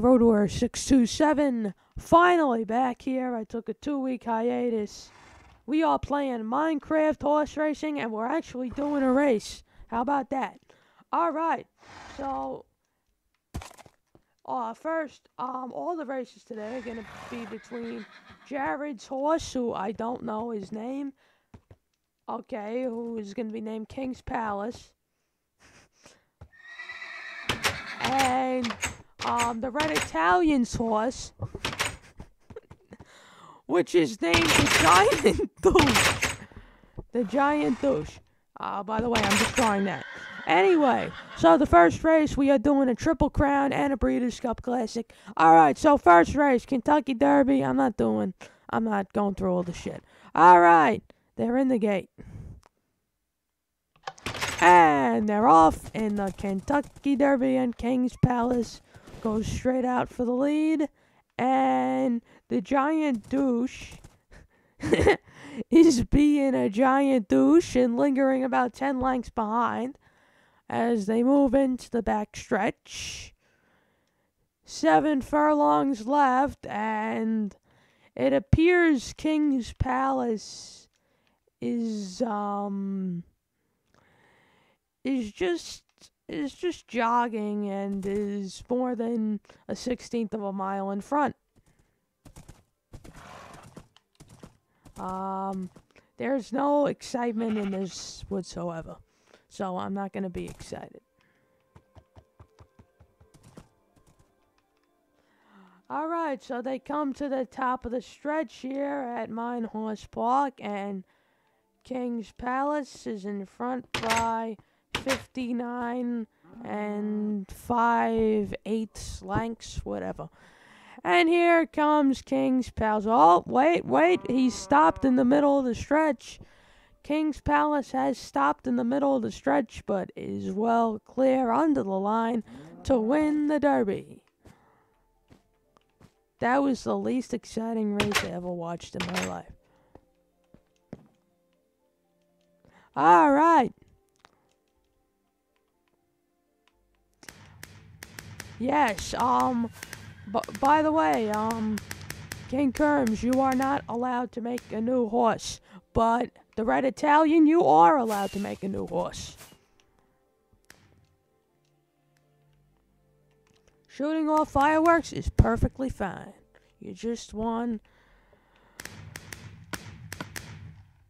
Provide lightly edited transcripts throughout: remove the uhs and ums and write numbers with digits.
Roadwear 627, finally back here. I took a 2-week hiatus. We are playing Minecraft horse racing, and we're actually doing a race. How about that? Alright, so, first, all the races today are going to be between Jared's horse, who I don't know his name, okay, who is going to be named King's Palace, and the Red Italian's horse, which is named the Giant Douche. The Giant Douche. By the way, I'm just drawing that. Anyway, so the first race, we are doing a Triple Crown and a Breeders' Cup Classic. Alright, so first race, Kentucky Derby. I'm not going through all the shit. Alright, they're in the gate. And they're off in the Kentucky Derby, and King's Palace goes straight out for the lead. And the Giant Douche is being a giant douche and lingering about 10 lengths behind as they move into the back stretch. 7 furlongs left, and it appears King's Palace is just jogging and is more than a 1/16 of a mile in front. There's no excitement in this whatsoever, so I'm not going to be excited. Alright, so they come to the top of the stretch here at Mine Horse Park, and King's Palace is in front by 59 and 5/8 lengths, whatever. And here comes King's Palace. Oh, wait, he stopped in the middle of the stretch. King's Palace has stopped in the middle of the stretch, but is well clear under the line to win the Derby. That was the least exciting race I ever watched in my life. Alright. Yes, by the way, KingKermz, you are not allowed to make a new horse, but the Red Italian, you are allowed to make a new horse. Shooting off fireworks is perfectly fine. You just won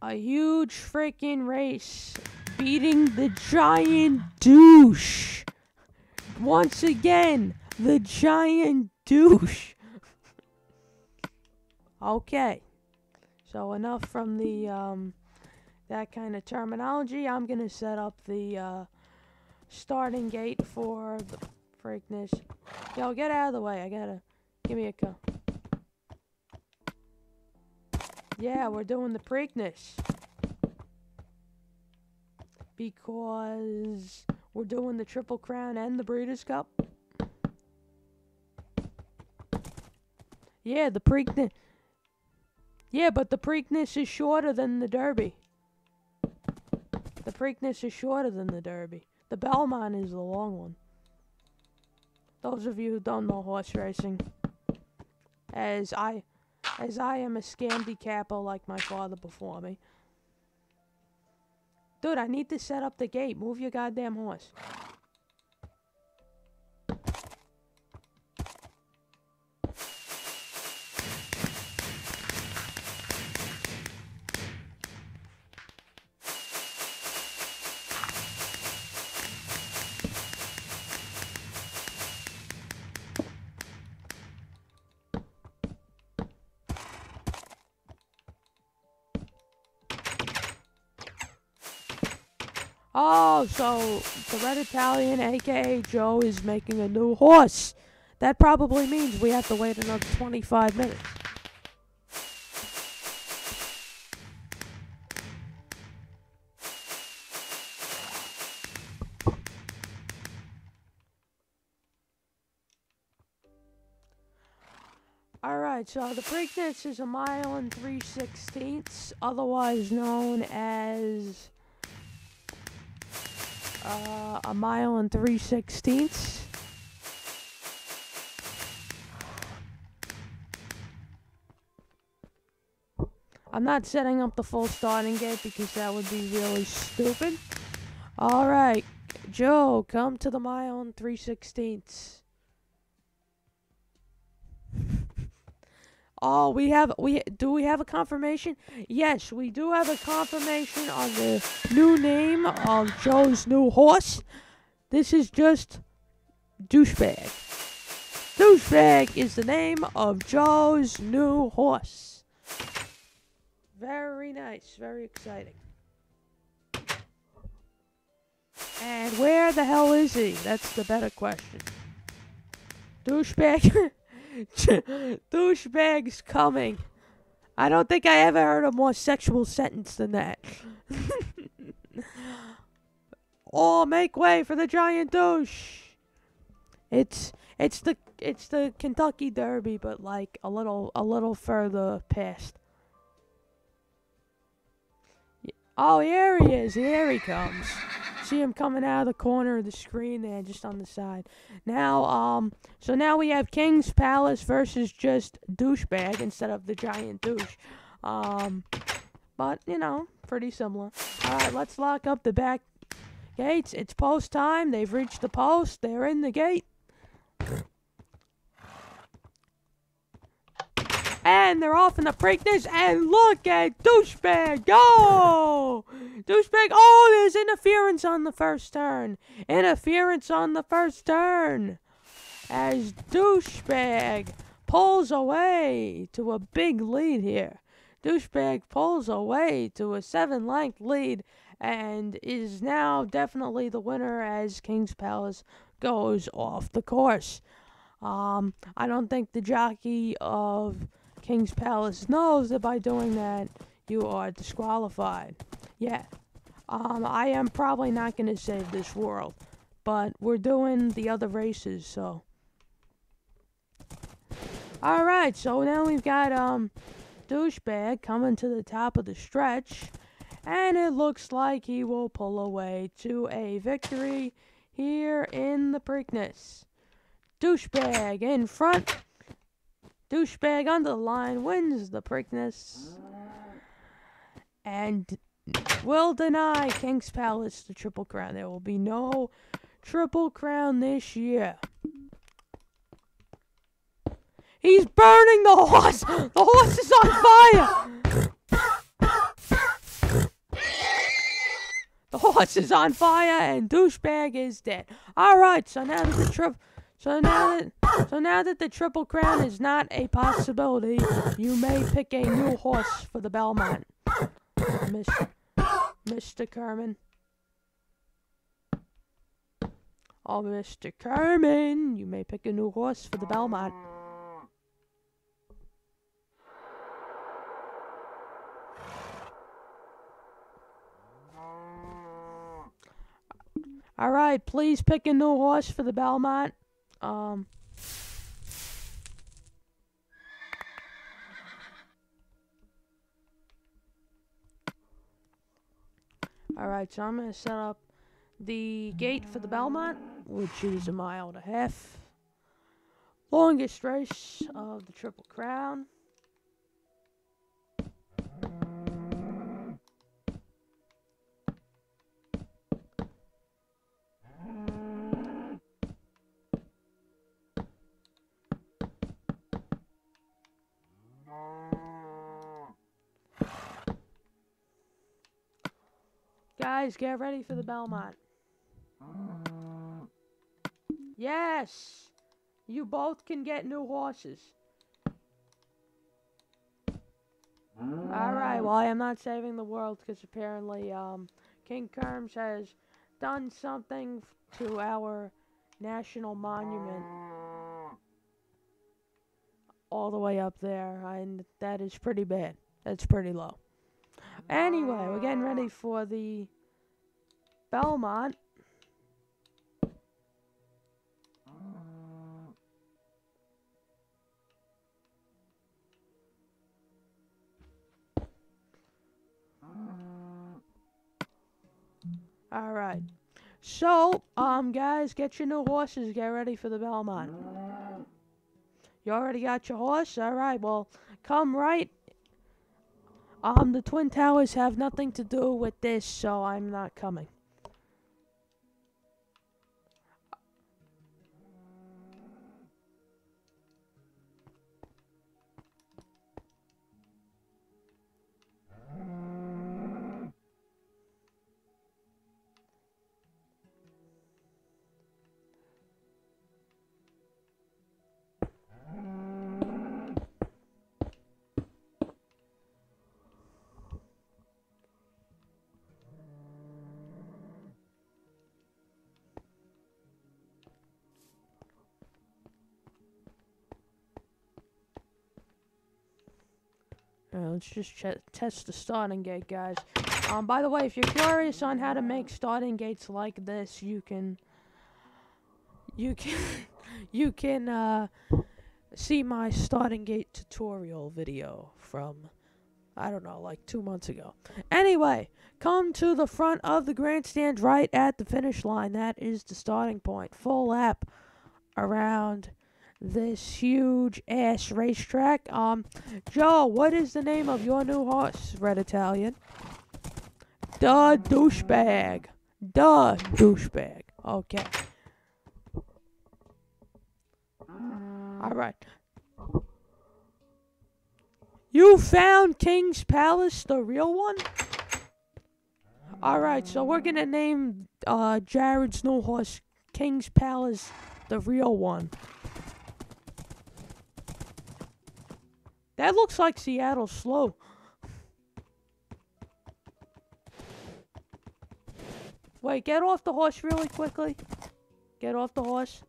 a huge freaking race, beating the Giant Douche. Once again, the Giant Douche. Okay. So enough from the that kind of terminology. I'm gonna set up the starting gate for the Preakness. Yo, get out of the way. Give me a call. Yeah, we're doing the Preakness because we're doing the Triple Crown and the Breeders' Cup. Yeah, the Preakness. Yeah, but the Preakness is shorter than the Derby. The Preakness is shorter than the Derby. The Belmont is the long one. Those of you who don't know horse racing, as I am a scandicapper like my father before me. Dude, I need to set up the gate. Move your goddamn horse. Oh, so the Red Italian, aka Joe, is making a new horse. That probably means we have to wait another 25 minutes. Alright, so the Preakness is 1 mile and 3/16, otherwise known as 1 mile and 3/16. I'm not setting up the full starting gate because that would be really stupid. Alright, Joe, come to the mile and 3/16. Oh, we have a confirmation? Yes, we do have a confirmation on the new name of Joe's new horse. This is just Douchebag. Douchebag is the name of Joe's new horse. Very nice, very exciting. And where the hell is he? That's the better question. Douchebag. Douchebag's coming. I don't think I ever heard a more sexual sentence than that. Oh, make way for the giant douche. It's the Kentucky Derby, but like a little further past. Oh, here he is. Here he comes. See him coming out of the corner of the screen there, just on the side. Now, so now we have King's Palace versus just Douchebag instead of the giant douche. But, you know, pretty similar. Alright, let's lock up the back gates. It's post time. They've reached the post. They're in the gate. And they're off in the Preakness, and look at Douchebag go! Douchebag, oh, there's interference on the first turn. Interference on the first turn. As Douchebag pulls away to a big lead here. Douchebag pulls away to a 7-length lead and is now definitely the winner as King's Palace goes off the course. I don't think the jockey of King's Palace knows that by doing that, you are disqualified. Yeah. I am probably not going to save this world, but we're doing the other races, so. Alright, so now we've got, Douchebag coming to the top of the stretch, and it looks like he will pull away to a victory here in the Preakness. Douchebag in front. Douchebag under the line wins the Preakness and will deny King's Palace the Triple Crown. There will be no Triple Crown this year. He's burning the horse! The horse is on fire! The horse is on fire and Douchebag is dead. Alright, so now that the Triple Crown is not a possibility, you may pick a new horse for the Belmont. Mr. Kerman. Oh, Mr. Kerman, you may pick a new horse for the Belmont. Alright, please pick a new horse for the Belmont. Alright, so I'm going to set up the gate for the Belmont, which is 1.5 miles. Longest race of the Triple Crown. Guys, get ready for the Belmont. Yes! You both can get new horses. Alright, well, I am not saving the world because apparently, KingKermz has done something to our national monument. All the way up there, and that is pretty bad. That's pretty low. Anyway, we're getting ready for the Belmont. Alright. So, guys, get your new horses. Get ready for the Belmont. You already got your horse? Alright, well, come right The Twin Towers have nothing to do with this, so I'm not coming. Let's just test the starting gate, guys. By the way, if you're curious on how to make starting gates like this, you can see my starting gate tutorial video from, I don't know, like 2 months ago. Anyway, come to the front of the grandstand right at the finish line. That is the starting point. Full lap around this huge ass racetrack. Joe, what is the name of your new horse, Red Italian? The Douchebag. The Douchebag. Okay. Alright. You found King's Palace, the real one? Alright, so we're gonna name Jared's new horse King's Palace, the real one. That looks like Seattle Slow. Wait, get off the horse really quickly. Get off the horse.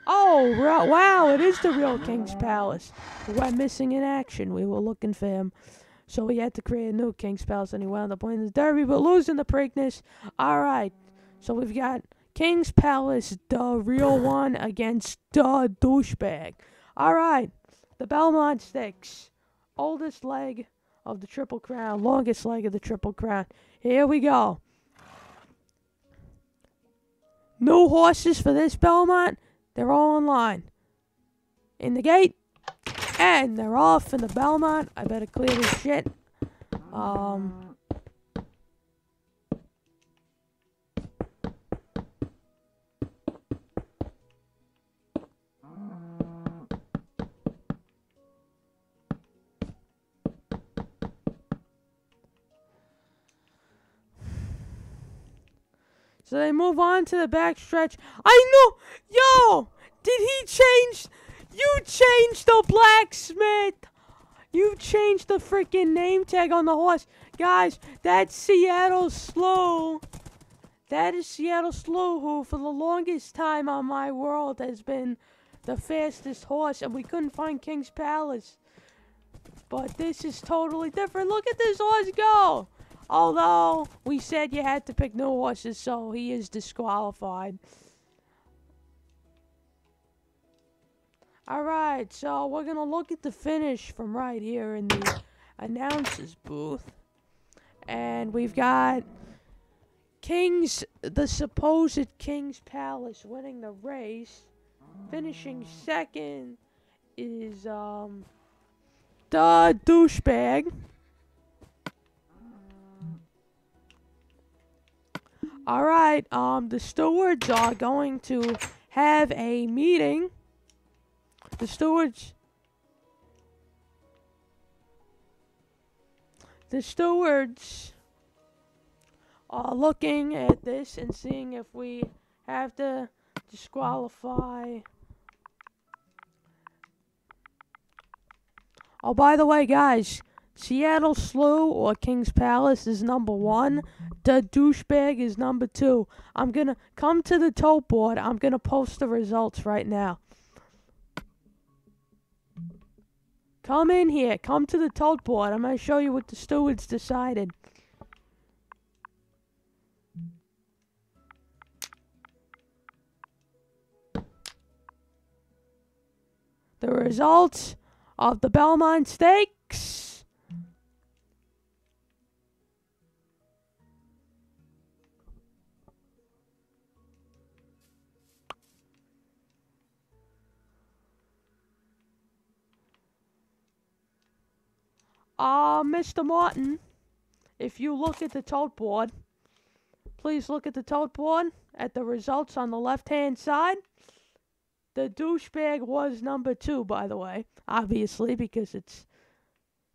Oh, wow, it is the real King's Palace. We went missing in action. We were looking for him. So we had to create a new King's Palace, and he wound up winning the Derby, but losing the Preakness. Alright, so we've got King's Palace, the real one, against the Douchebag. Alright. The Belmont Stakes, oldest leg of the Triple Crown, longest leg of the Triple Crown. Here we go. New horses for this Belmont. They're all in line. In the gate. And they're off in the Belmont. I better clear this shit. So they move on to the backstretch. I know! Yo! Did he change? You changed the blacksmith! You changed the freaking name tag on the horse. Guys, that's Seattle Slow. That is Seattle Slow, who for the longest time on my world has been the fastest horse. And we couldn't find King's Palace. But this is totally different. Look at this horse go! Although, we said you had to pick new horses, so he is disqualified. Alright, so we're going to look at the finish from right here in the announcer's booth. And we've got the supposed King's Palace winning the race. Finishing second is, the Douchebag. Alright, the stewards are going to have a meeting. The stewards are looking at this and seeing if we have to disqualify. Oh, by the way, guys, Seattle Slow or King's Palace is number 1. The Douchebag is number 2. I'm gonna come to the tote board. I'm gonna post the results right now. Come in here. Come to the tote board. I'm gonna show you what the stewards decided. The results of the Belmont Stakes. Mr. Martin, if you look at the tote board, please look at the tote board at the results on the left-hand side. The douchebag was number 2, by the way, obviously, because it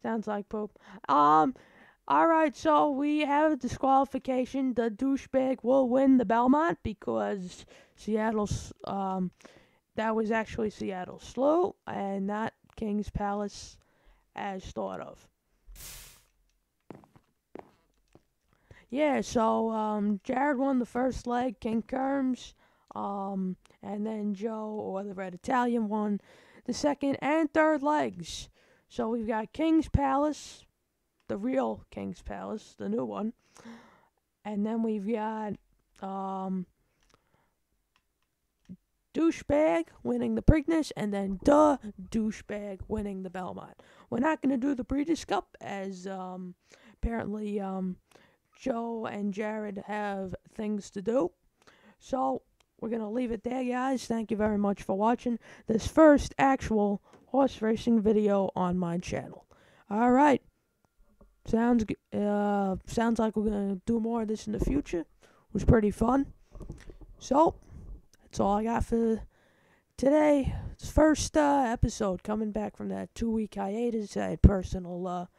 sounds like poop. Alright, so we have a disqualification. The douchebag will win the Belmont because Seattle's, that was actually Seattle Slough and not King's Palace as thought of. Yeah, so, Jared won the first leg, KingKermz, and then Joe, or the Red Italian, won the second and third legs. So we've got King's Palace, the real King's Palace, the new one, and then we've got, douchebag winning the Preakness, and then the douchebag winning the Belmont. We're not going to do the Breeders' Cup, as, apparently, Joe and Jared have things to do. So, we're going to leave it there, guys. Thank you very much for watching this first actual horse racing video on my channel. Alright. Sounds like we're going to do more of this in the future. It was pretty fun. So, that's all I got for today. This first episode, coming back from that 2-week hiatus. I had personal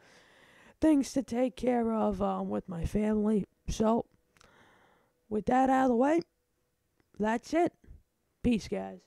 things to take care of with my family. So, with that out of the way, that's it. Peace, guys.